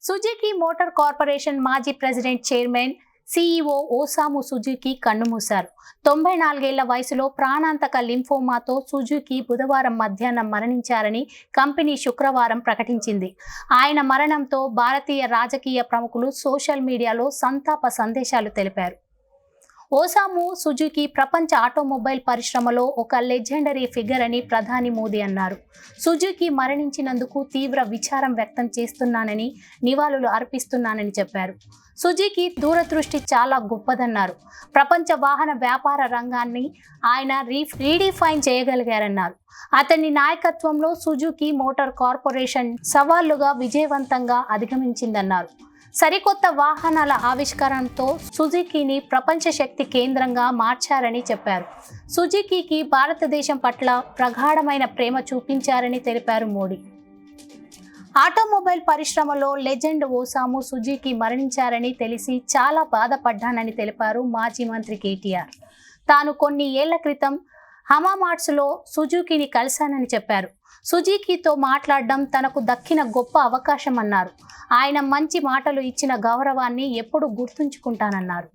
Suzuki motor corporation మాజీ president chairman CEO ఓసాము Suzuki కన్నుమూశారు. 94 ఏళ్ల వయసులో ప్రాణాంతక లింఫోమాతో సుజుకి బుధవారం మధ్యాహ్నం మరణించారని కంపెనీ శుక్రవారం ప్రకటించింది. ఆయన మరణంతో భారతీయ రాజకీయ ప్రముఖులు సోషల్ మీడియాలో సంతాప సందేశాలు తెలిపారు. ఓసాము సుజుకి ప్రపంచ ఆటోమొబైల్ పరిశ్రమలో ఒక లెజెండరీ ఫిగర్ అని ప్రధాని మోదీ అన్నారు. సుజుకి మరణించినందుకు తీవ్ర విచారం వ్యక్తం చేస్తున్నానని, నివాళులు అర్పిస్తున్నానని చెప్పారు. సుజుకి దూరదృష్టి చాలా గొప్పదన్నారు. ప్రపంచ వాహన వ్యాపార రంగాన్ని ఆయన రీడిఫైన్ చేయగలిగారన్నారు. అతని నాయకత్వంలో సుజుకి మోటార్ కార్పొరేషన్ సవాళ్లుగా విజయవంతంగా అధిగమించిందన్నారు. సరికొత్త వాహనాల ఆవిష్కరణతో సుజుకిని ప్రపంచ శక్తి కేంద్రంగా మార్చారని చెప్పారు. సుజుకికి భారతదేశం పట్ల ప్రగాఢమైన ప్రేమ చూపించారని తెలిపారు మోడీ. ఆటోమొబైల్ పరిశ్రమలో లెజెండ్ ఓసాము సుజుకి మరణించారని తెలిసి చాలా బాధపడ్డానని తెలిపారు మాజీ మంత్రి కేటీఆర్. తాను కొన్ని ఏళ్ల క్రితం హమామాట్స్లో సుజుకిని కలిశానని చెప్పారు. సుజుకితో మాట్లాడడం తనకు దక్కిన గొప్ప అవకాశం అన్నారు. ఆయన మంచి మాటలు ఇచ్చిన గౌరవాన్ని ఎప్పుడూ గుర్తుంచుకుంటానన్నారు.